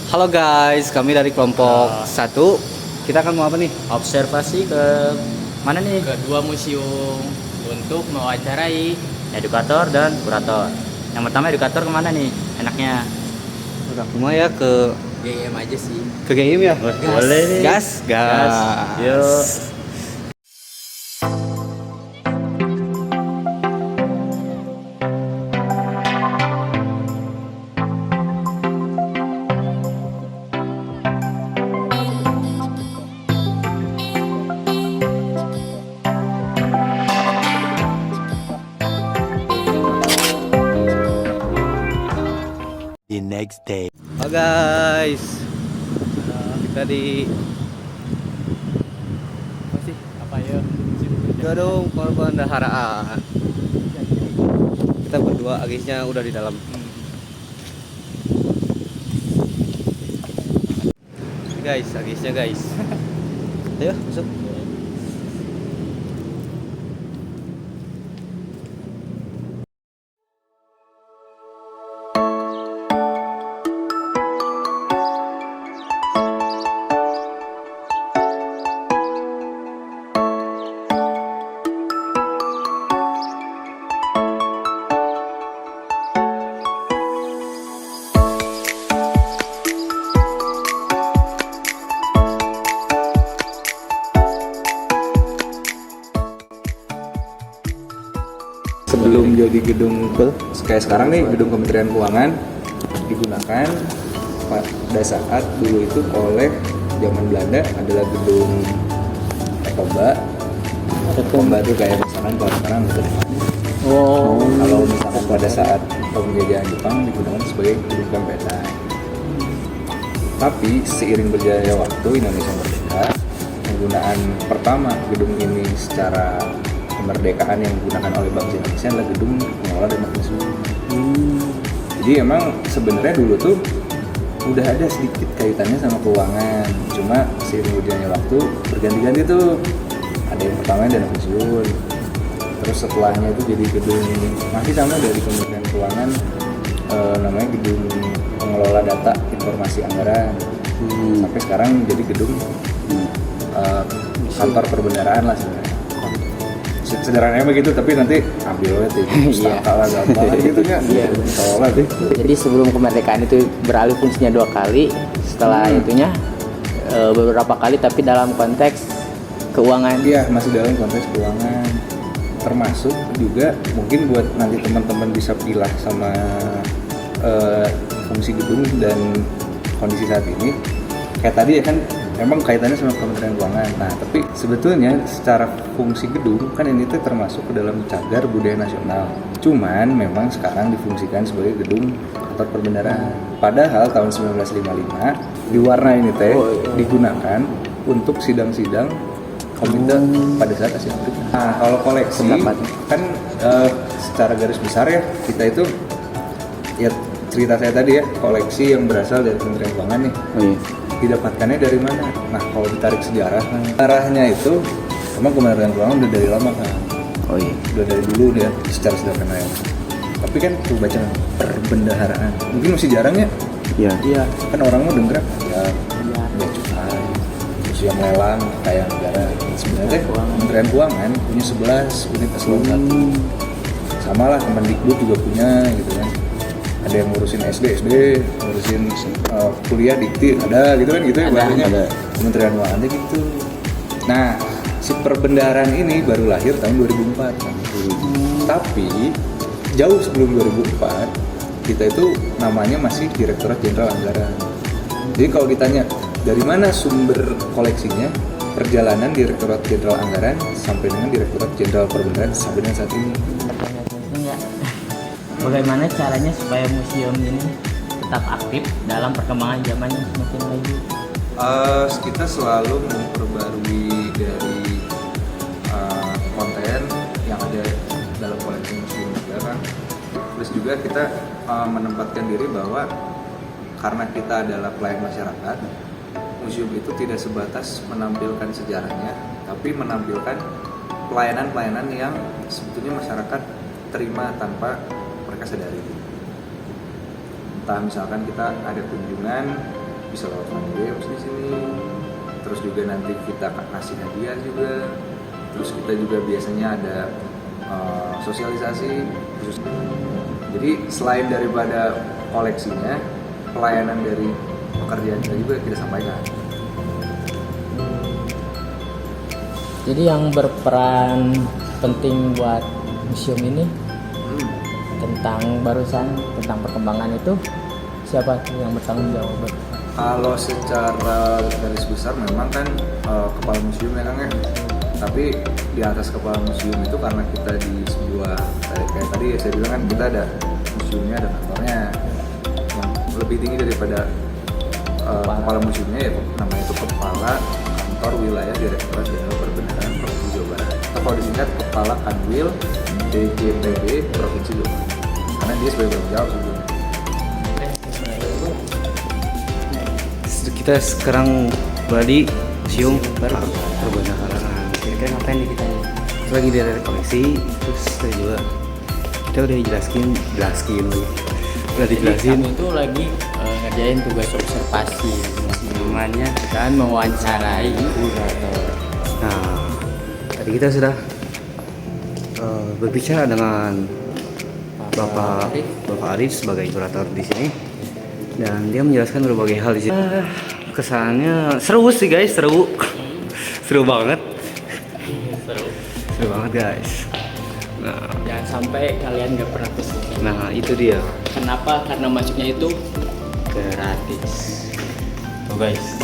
Halo guys, kami dari kelompok 1. Kita akan mau apa nih? Observasi ke mana nih? Kedua museum untuk mewawancarai Edukator dan kurator. Yang pertama edukator kemana nih? Enaknya Udah rumah ya ke GM aja sih. GM ya? boleh nih. Gas. Yuk. The next day. Halo guys. Kita di Apa ya? gedung perbendaharaan. Kita berdua, Agisnya udah di dalam. Guys, Agisnya guys. Ayo masuk. Sebelum jadi gedung kayak sekarang nih, gedung Kementerian Keuangan digunakan pada saat dulu itu oleh zaman Belanda adalah gedung Ekomba. Ekomba itu kayak misalkan kalau sekarang gitu. Kalau misalkan pada saat penjajahan Jepang digunakan sebagai gedung Kempetai. Tapi seiring berjalannya waktu Indonesia merdeka, penggunaan pertama gedung ini secara kemerdekaan yang digunakan oleh bangsa Indonesia adalah gedung pengelola dana pensiun. Jadi emang sebenarnya dulu tuh udah ada sedikit kaitannya sama keuangan, cuma seiring berjalannya waktu berganti-ganti tuh. Ada yang pertama dana pensiun, terus setelahnya itu jadi gedung masih sama dari Kementerian Keuangan, namanya gedung pengelola data informasi anggaran. Sampai sekarang jadi gedung kantor perbendaharaan lah sebenarnya. Sederhananya begitu, tapi nanti ambil aja pustaka lah gampang gitu kan. Soalnya deh. Jadi sebelum kemerdekaan itu beralih fungsinya 2 kali, setelah itunya beberapa kali tapi dalam konteks keuangan. Iya, masih dalam konteks keuangan. Termasuk juga mungkin buat nanti teman-teman bisa pilah sama fungsi gedung dan kondisi saat ini. Kayak tadi ya kan, memang kaitannya sama Kementerian Keuangan. Nah, tapi sebetulnya secara fungsi gedung kan ini tuh termasuk ke dalam cagar budaya nasional. Cuman memang sekarang difungsikan sebagai gedung kantor perbendaharaan. Padahal tahun 1955 diwarna ini digunakan untuk sidang-sidang komite pada saat Asia Afrika. Nah, kalau koleksi kan secara garis besar ya, kita itu ya cerita saya tadi ya, koleksi yang berasal dari Kementerian Keuangan nih. Didapatkannya dari mana? Nah, kalau ditarik sejarah, arahnya itu memang Kementerian Keuangan udah dari lama kan. Udah dari dulu dia secara sederhana ya. Tapi kan tuh baca perbendaharaan, mungkin masih jarang ya. Iya. Kan orang mau denger ya cukai, terus yang lelang kayak negara. Sebenarnya Kementerian Keuangan punya 11 unit eselon 1. Sama lah Kemendikbud juga punya gitu kan. Ada yang ngurusin SD, ngurusin kuliah dikti, ada gitu kan, gitu ya bahasanya. Kementerian Keuangan gitu. Nah, si perbendaharaan ini baru lahir tahun 2004 kan. Tapi jauh sebelum 2004 kita itu namanya masih Direktorat Jenderal Anggaran. Jadi kalau ditanya dari mana sumber koleksinya, perjalanan Direktorat Jenderal Anggaran sampai dengan Direktorat Jenderal Perbendaharaan sampai dengan saat ini. Bagaimana caranya supaya museum ini tetap aktif dalam perkembangan zaman yang semakin maju? Kita selalu memperbarui dari konten yang ada dalam koleksi museum negara. Terus juga kita menempatkan diri bahwa karena kita adalah pelayan masyarakat, museum itu tidak sebatas menampilkan sejarahnya, tapi menampilkan pelayanan-pelayanan yang sebetulnya masyarakat terima tanpa mereka sadari. Entah misalkan kita ada kunjungan bisa lewat fun games di sini. Terus juga nanti kita akan kasih hadiah juga. Terus kita juga biasanya ada sosialisasi khusus. Jadi selain daripada koleksinya, pelayanan dari pekerjaan kita juga kita sampaikan. Jadi yang berperan penting buat museum ini tentang perkembangan itu siapa tuh yang bertanggung jawab? Kalau secara garis besar memang kan kepala museum ya Kang ya. Tapi di atas kepala museum itu karena kita di sebuah kayak tadi ya saya bilang kan kita ada museumnya, ada kantornya. Yang lebih tinggi daripada kepala museumnya ya namanya itu kepala kantor wilayah Direktorat Jenderal Perbenaran Provinsi Jawa Barat. Atau kalau disingkat kepala Kanwil DJPB Provinsi Jawa Barat. Karena dia sebagai penanggung jawab sebetulnya. Kita sekarang berada museum perbendaharaan. Kira-kira ngapain nih kita? Kita lagi di area koleksi, terus kita udah dijelasin udah dijelasin. Kami itu lagi ngerjain tugas observasi namanya dan mewawancarai kurator. Nah, tadi kita sudah berbicara dengan Bapak Arif sebagai kurator di sini, dan dia menjelaskan berbagai hal di sini. Kesannya seru sih guys, seru banget, seru banget guys. Nah, Jangan sampai kalian gak pernah kesini. nah itu dia. Kenapa? Karena masuknya itu gratis. Tuh guys.